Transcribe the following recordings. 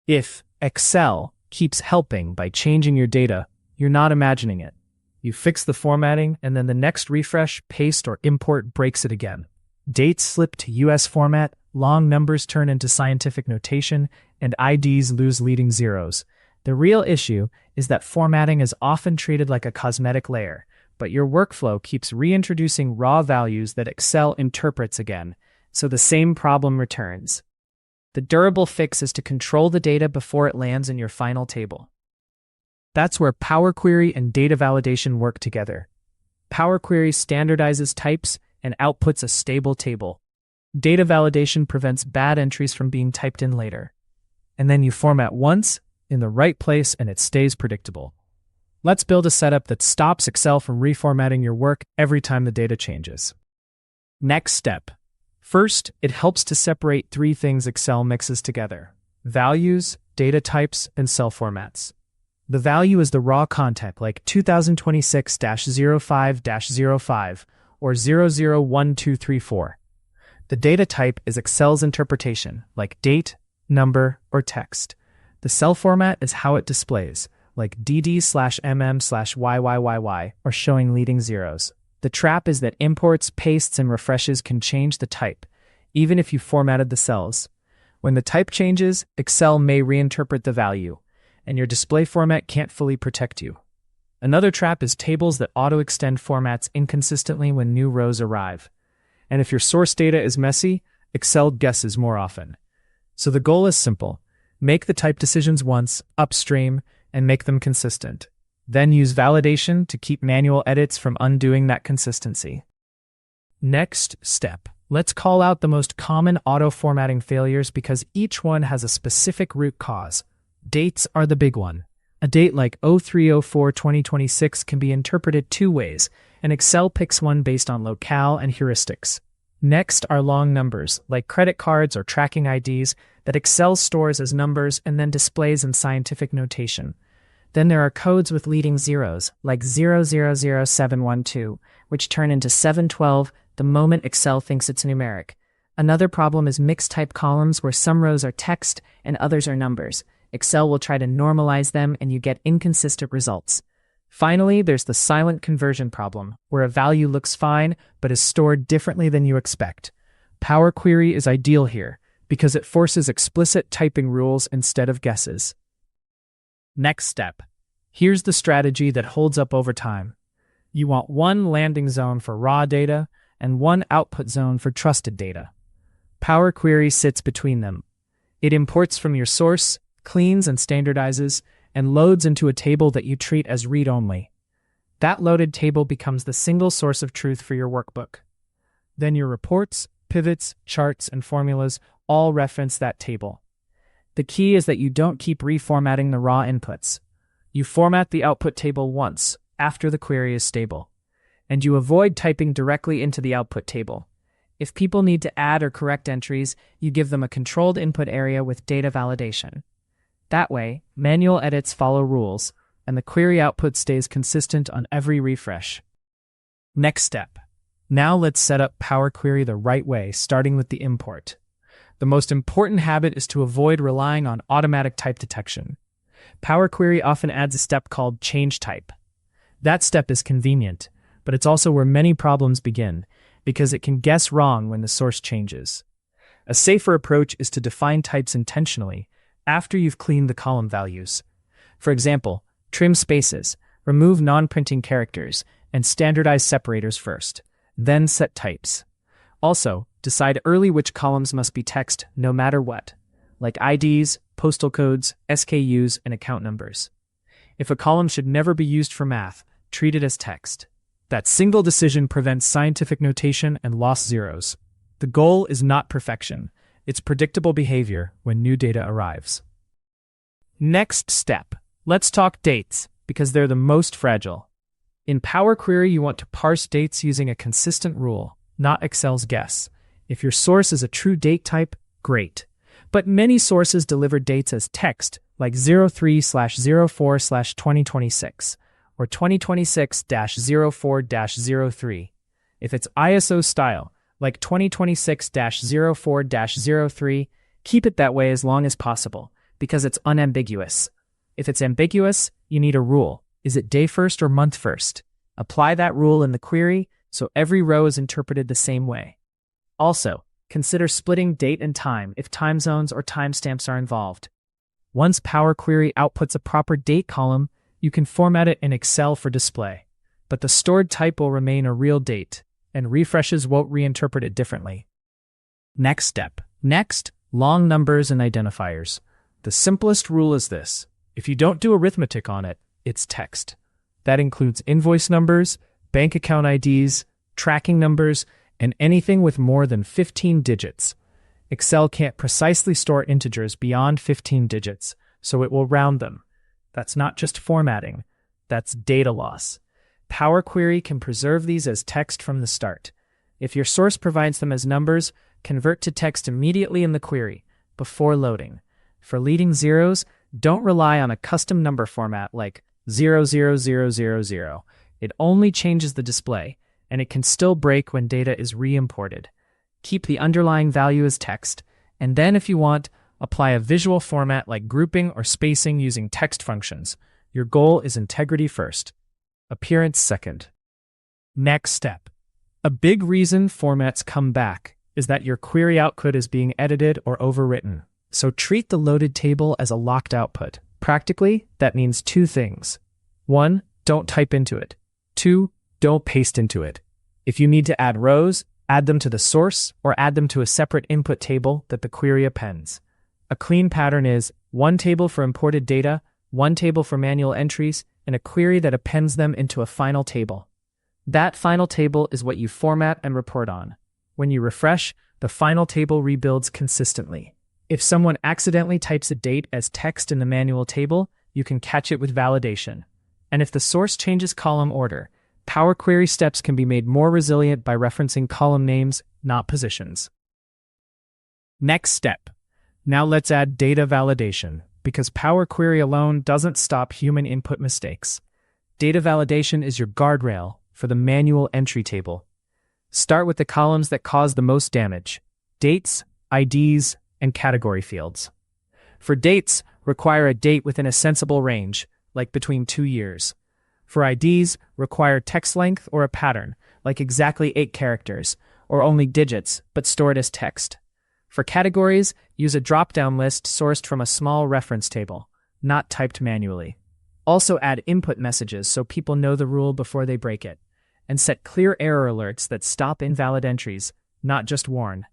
If Excel keeps helping by changing your data, you're not imagining it. You fix the formatting, and then the next refresh, paste, or import breaks it again. Dates slip to US format, long numbers turn into scientific notation, and IDs lose leading zeros. The real issue is that formatting is often treated like a cosmetic layer, but your workflow keeps reintroducing raw values that Excel interprets again, so the same problem returns. The durable fix is to control the data before it lands in your final table. That's where Power Query and data validation work together. Power Query standardizes types and outputs a stable table. Data validation prevents bad entries from being typed in later. And then you format once, in the right place, and it stays predictable. Let's build a setup that stops Excel from reformatting your work every time the data changes. Next step. First, it helps to separate three things Excel mixes together: values, data types, and cell formats. The value is the raw content like 2026-05-05 or 001234. The data type is Excel's interpretation, like date, number, or text. The cell format is how it displays, like dd/mm/yyyy, or showing leading zeros. The trap is that imports, pastes, and refreshes can change the type, even if you formatted the cells. When the type changes, Excel may reinterpret the value, and your display format can't fully protect you. Another trap is tables that auto-extend formats inconsistently when new rows arrive. And if your source data is messy, Excel guesses more often. So the goal is simple. Make the type decisions once, upstream, and make them consistent. Then use validation to keep manual edits from undoing that consistency. Next step. Let's call out the most common auto-formatting failures because each one has a specific root cause. Dates are the big one. A date like 03/04/2026 can be interpreted two ways, and Excel picks one based on locale and heuristics. Next are long numbers, like credit cards or tracking IDs, that Excel stores as numbers and then displays in scientific notation. Then there are codes with leading zeros, like 000712, which turn into 712 the moment Excel thinks it's numeric. Another problem is mixed type columns where some rows are text and others are numbers. Excel will try to normalize them and you get inconsistent results. Finally, there's the silent conversion problem, where a value looks fine but is stored differently than you expect. Power Query is ideal here, because it forces explicit typing rules instead of guesses. Next step. Here's the strategy that holds up over time. You want one landing zone for raw data and one output zone for trusted data. Power Query sits between them. It imports from your source, cleans and standardizes, and loads into a table that you treat as read-only. That loaded table becomes the single source of truth for your workbook. Then your reports, pivots, charts, and formulas all reference that table. The key is that you don't keep reformatting the raw inputs. You format the output table once, after the query is stable. And you avoid typing directly into the output table. If people need to add or correct entries, you give them a controlled input area with data validation. That way, manual edits follow rules, and the query output stays consistent on every refresh. Next step. Now let's set up Power Query the right way, starting with the import. The most important habit is to avoid relying on automatic type detection. Power Query often adds a step called change type. That step is convenient, but it's also where many problems begin, because it can guess wrong when the source changes. A safer approach is to define types intentionally after you've cleaned the column values. For example, trim spaces, remove non-printing characters, and standardize separators first, then set types. Also, decide early which columns must be text no matter what, like IDs, postal codes, SKUs, and account numbers. If a column should never be used for math, treat it as text. That single decision prevents scientific notation and lost zeros. The goal is not perfection. It's predictable behavior when new data arrives. Next step. Let's talk dates, because they're the most fragile. In Power Query, you want to parse dates using a consistent rule, not Excel's guess. If your source is a true date type, great. But many sources deliver dates as text, like 03/04/2026 or 2026-04-03. If it's ISO style, like 2026-04-03, keep it that way as long as possible, because it's unambiguous. If it's ambiguous, you need a rule. Is it day first or month first? Apply that rule in the query so every row is interpreted the same way. Also, consider splitting date and time if time zones or timestamps are involved. Once Power Query outputs a proper date column, you can format it in Excel for display. But the stored type will remain a real date, and refreshes won't reinterpret it differently. Next step. Next, long numbers and identifiers. The simplest rule is this. If you don't do arithmetic on it, it's text. That includes invoice numbers, bank account IDs, tracking numbers, and anything with more than 15 digits. Excel can't precisely store integers beyond 15 digits, so it will round them. That's not just formatting, that's data loss. Power Query can preserve these as text from the start. If your source provides them as numbers, convert to text immediately in the query, before loading. For leading zeros, don't rely on a custom number format like 00000. It only changes the display, and it can still break when data is re-imported. Keep the underlying value as text, and then if you want, apply a visual format like grouping or spacing using text functions. Your goal is integrity first, appearance second. Next step. A big reason formats come back is that your query output is being edited or overwritten. So treat the loaded table as a locked output. Practically, that means two things. 1, don't type into it. 2, don't paste into it. If you need to add rows, add them to the source or add them to a separate input table that the query appends. A clean pattern is 1 table for imported data, 1 table for manual entries, and a query that appends them into a final table. That final table is what you format and report on. When you refresh, the final table rebuilds consistently. If someone accidentally types a date as text in the manual table, you can catch it with validation. And if the source changes column order, Power Query steps can be made more resilient by referencing column names, not positions. Next step. Now let's add data validation, because Power Query alone doesn't stop human input mistakes. Data validation is your guardrail for the manual entry table. Start with the columns that cause the most damage: dates, IDs, and category fields. For dates, require a date within a sensible range, like between 2 years. For IDs, require text length or a pattern, like exactly 8 characters, or only digits, but stored as text. For categories, use a drop-down list sourced from a small reference table, not typed manually. Also add input messages so people know the rule before they break it, and set clear error alerts that stop invalid entries, not just warn.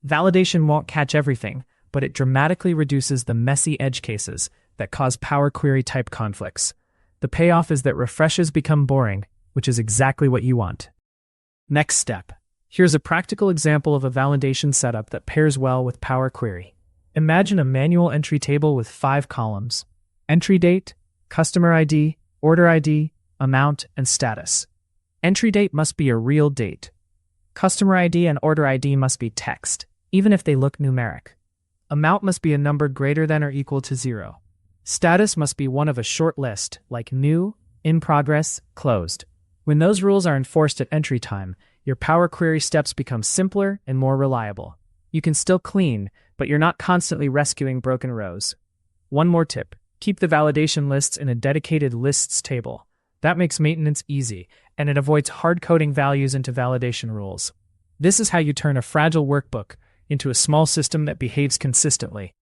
Validation won't catch everything, but it dramatically reduces the messy edge cases that cause Power Query type conflicts. The payoff is that refreshes become boring, which is exactly what you want. Next step. Here's a practical example of a validation setup that pairs well with Power Query. Imagine a manual entry table with 5 columns: entry date, customer ID, order ID, amount, and status. Entry date must be a real date. Customer ID and order ID must be text, even if they look numeric. Amount must be a number greater than or equal to 0. Status must be one of a short list, like new, in progress, closed. When those rules are enforced at entry time, your Power Query steps become simpler and more reliable. You can still clean, but you're not constantly rescuing broken rows. One more tip: keep the validation lists in a dedicated lists table. That makes maintenance easy, and it avoids hard-coding values into validation rules. This is how you turn a fragile workbook into a small system that behaves consistently.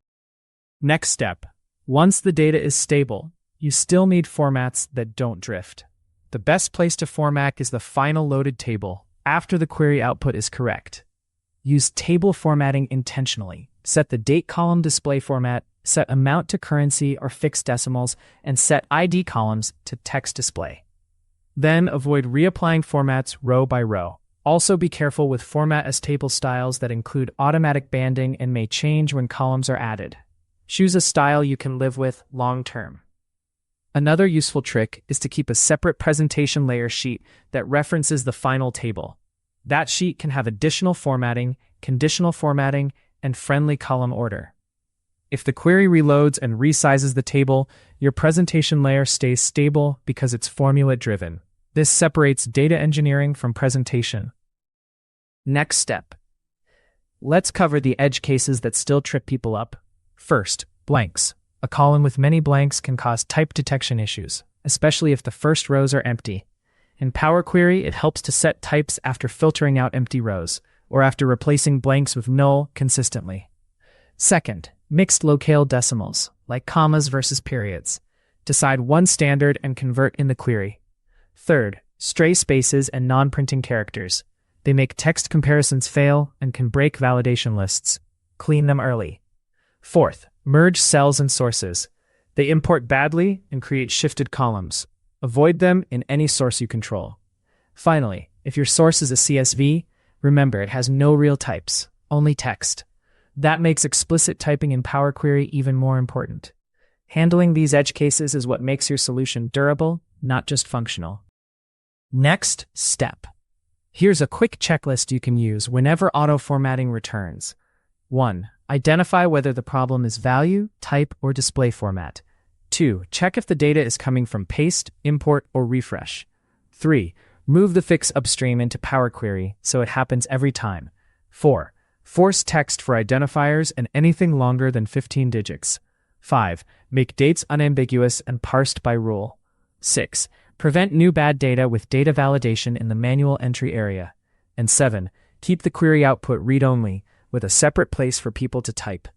Next step. Once the data is stable, you still need formats that don't drift. The best place to format is the final loaded table, after the query output is correct. Use table formatting intentionally. Set the date column display format, set amount to currency or fixed decimals, and set ID columns to text display. Then avoid reapplying formats row by row. Also be careful with format as table styles that include automatic banding and may change when columns are added. Choose a style you can live with long term. Another useful trick is to keep a separate presentation layer sheet that references the final table. That sheet can have additional formatting, conditional formatting, and friendly column order. If the query reloads and resizes the table, your presentation layer stays stable because it's formula-driven. This separates data engineering from presentation. Next step. Let's cover the edge cases that still trip people up. First, blanks. A column with many blanks can cause type detection issues, especially if the first rows are empty. In Power Query, it helps to set types after filtering out empty rows, or after replacing blanks with null consistently. Second, mixed locale decimals, like commas versus periods. Decide one standard and convert in the query. Third, stray spaces and non-printing characters. They make text comparisons fail and can break validation lists. Clean them early. Fourth, merge cells and sources. They import badly and create shifted columns. Avoid them in any source you control. Finally, if your source is a CSV, remember it has no real types, only text. That makes explicit typing in Power Query even more important. Handling these edge cases is what makes your solution durable, not just functional. Next step. Here's a quick checklist you can use whenever auto-formatting returns. 1. Identify whether the problem is value, type, or display format. 2. Check if the data is coming from paste, import, or refresh. 3. Move the fix upstream into Power Query so it happens every time. 4. Force text for identifiers and anything longer than 15 digits. 5. Make dates unambiguous and parsed by rule. 6. Prevent new bad data with data validation in the manual entry area. And 7. Keep the query output read-only with a separate place for people to type.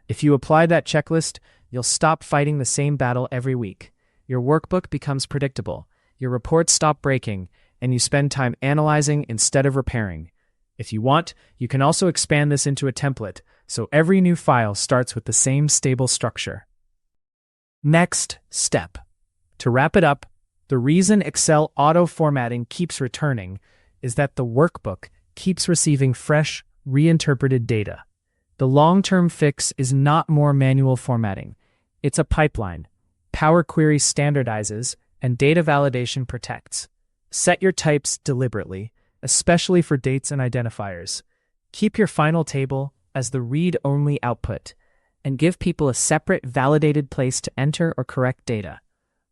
If you apply that checklist, you'll stop fighting the same battle every week. Your workbook becomes predictable, your reports stop breaking, and you spend time analyzing instead of repairing. If you want, you can also expand this into a template, so every new file starts with the same stable structure. Next step. To wrap it up, the reason Excel auto-formatting keeps returning is that the workbook keeps receiving fresh, reinterpreted data. The long-term fix is not more manual formatting. It's a pipeline. Power Query standardizes, and data validation protects. Set your types deliberately, especially for dates and identifiers. Keep your final table as the read-only output, and give people a separate, validated place to enter or correct data.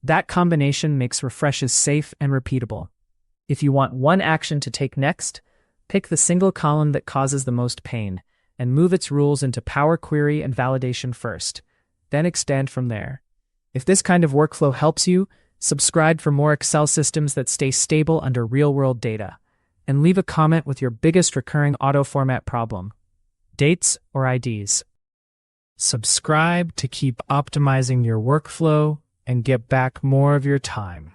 That combination makes refreshes safe and repeatable. If you want one action to take next, pick the single column that causes the most pain, and move its rules into Power Query and validation first, then extend from there. If this kind of workflow helps you, subscribe for more Excel systems that stay stable under real-world data, and leave a comment with your biggest recurring auto-format problem, dates or IDs. Subscribe to keep optimizing your workflow and get back more of your time.